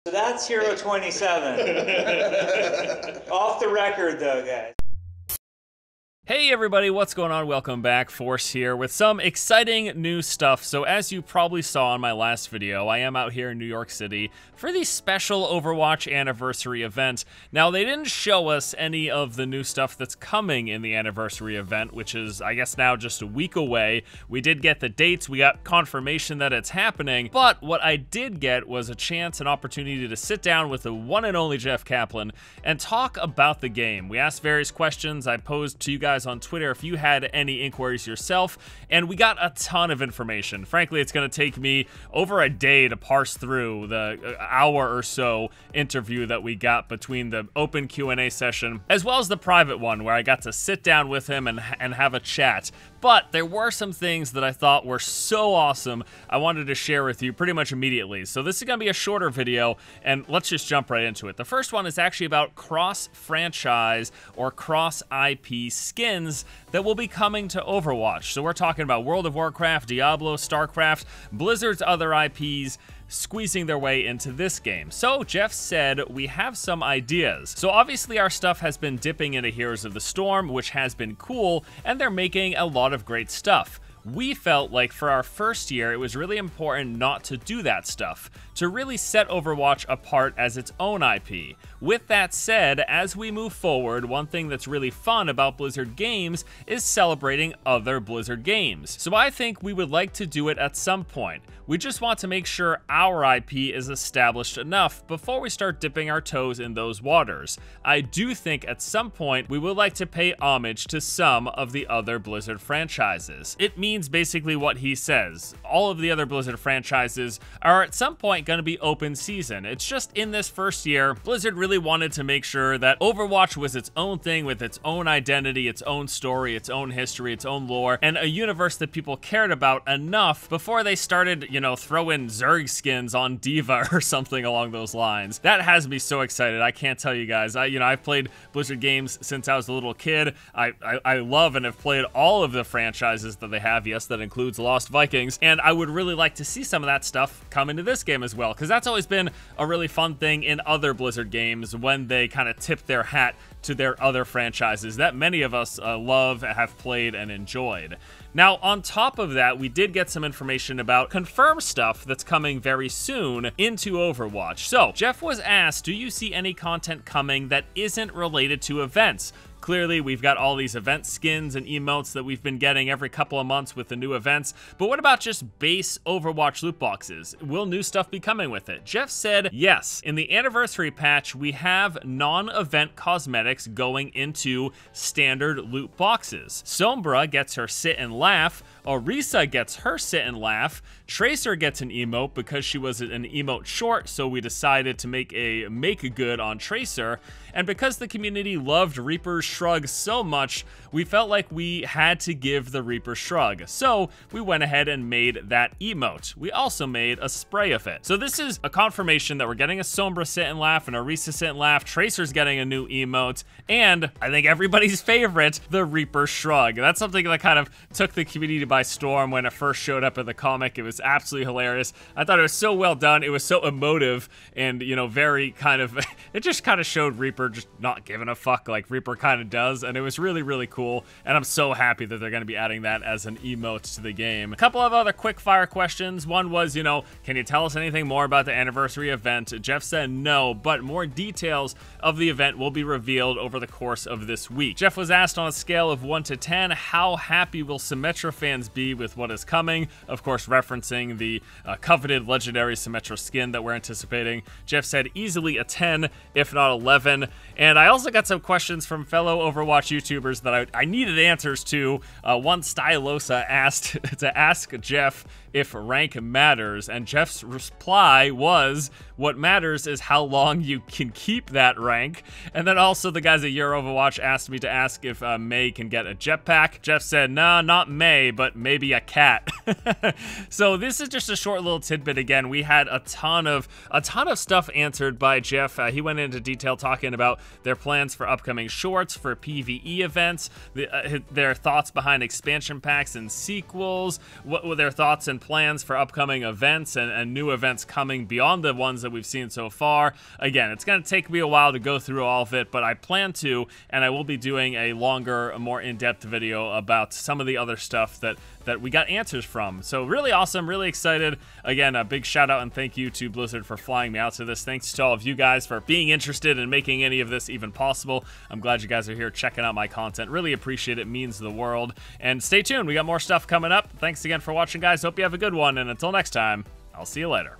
So that's Hero 27. Off the record, though, guys. Hey everybody, what's going on? Welcome back. Force here with some exciting new stuff. So as you probably saw in my last video, I am out here in New York City for the special Overwatch anniversary event. Now, they didn't show us any of the new stuff that's coming in the anniversary event, which is, I guess, now just a week away. We did get the dates, we got confirmation that it's happening, but what I did get was a chance, an opportunity to sit down with the one and only Jeff Kaplan and talk about the game. We asked various questions. I posed to you guys on Twitter if you had any inquiries yourself, and we got a ton of information. Frankly, it's going to take me over a day to parse through the hour or so interview that we got between the open Q&A session as well as the private one where I got to sit down with him and have a chat. But there were some things that I thought were so awesome I wanted to share with you pretty much immediately. So this is going to be a shorter video, and let's just jump right into it. The first one is actually about cross-franchise or cross-IP skins that will be coming to Overwatch. So we're talking about World of Warcraft, Diablo, Starcraft, Blizzard's other IPs, squeezing their way into this game. So Jeff said we have some ideas. So obviously our stuff has been dipping into Heroes of the Storm, which has been cool, and they're making a lot of great stuff. We felt like for our first year, it was really important not to do that stuff, to really set Overwatch apart as its own IP. With that said, as we move forward, one thing that's really fun about Blizzard games is celebrating other Blizzard games. So I think we would like to do it at some point. We just want to make sure our IP is established enough before we start dipping our toes in those waters. I do think at some point we would like to pay homage to some of the other Blizzard franchises. It means basically what he says. All of the other Blizzard franchises are at some point going to be open season. It's just in this first year, Blizzard really wanted to make sure that Overwatch was its own thing with its own identity, its own story, its own history, its own lore, and a universe that people cared about enough before they started, throw in Zerg skins on D.Va or something along those lines. That has me so excited. I can't tell you guys. I've played Blizzard games since I was a little kid. I love and have played all of the franchises that they have. Yes, that includes Lost Vikings, and I would really like to see some of that stuff come into this game as well, because that's always been a really fun thing in other Blizzard games when they kind of tip their hat to their other franchises that many of us love, have played, and enjoyed. Now, on top of that, we did get some information about confirmed stuff that's coming very soon into Overwatch. So, Jeff was asked, do you see any content coming that isn't related to events? Clearly, we've got all these event skins and emotes that we've been getting every couple of months with the new events, but what about just base Overwatch loot boxes? Will new stuff be coming with it? Jeff said yes. In the anniversary patch, we have non-event cosmetics going into standard loot boxes. Sombra gets her sit and laugh, Orisa gets her sit and laugh, Tracer gets an emote because she was an emote short, so we decided to make a make-good on Tracer, and because the community loved Reaper's Shrug so much, we felt like we had to give the Reaper Shrug, so we went ahead and made that emote. We also made a spray of it. So this is a confirmation that we're getting a Sombra sit and laugh, an Orisa sit and laugh, Tracer's getting a new emote, and I think everybody's favorite, the Reaper Shrug. That's something that kind of took the community by storm when it first showed up in the comic. It was absolutely hilarious. I thought it was so well done. It was so emotive and, very kind of, it just kind of showed Reaper just not giving a fuck like Reaper kind of does, and it was really, really cool, and I'm so happy that they're going to be adding that as an emote to the game. A couple of other quick fire questions. One was, can you tell us anything more about the anniversary event? Jeff said no, but more details of the event will be revealed over the course of this week. Jeff was asked on a scale of 1 to 10, how happy will Symmetra fans be with what is coming? Of course, referencing the coveted legendary Symmetra skin that we're anticipating. Jeff said easily a 10, if not 11. And I also got some questions from fellow Overwatch YouTubers that I needed answers to. One Stylosa asked to ask Jeff if rank matters, and Jeff's reply was, what matters is how long you can keep that rank. And then also the guys at Your Overwatch asked me to ask if Mei can get a jetpack. Jeff said, nah, not Mei, but but maybe a cat. So this is just a short little tidbit. Again, we had a ton of stuff answered by Jeff. He went into detail talking about their plans for upcoming shorts, for PvE events, their thoughts behind expansion packs and sequels, what were their thoughts and plans for upcoming events and new events coming beyond the ones that we've seen so far. Again, it's going to take me a while to go through all of it, but I plan to, and I will be doing a longer, more in-depth video about some of the other stuff that we got answers from. So really awesome, really excited. Again, a big shout out and thank you to Blizzard for flying me out to this. Thanks to all of you guys for being interested in making any of this even possible. I'm glad you guys are here checking out my content. Really appreciate it, means the world. And stay tuned, we got more stuff coming up. Thanks again for watching, guys. Hope you have a good one, and until next time, I'll see you later.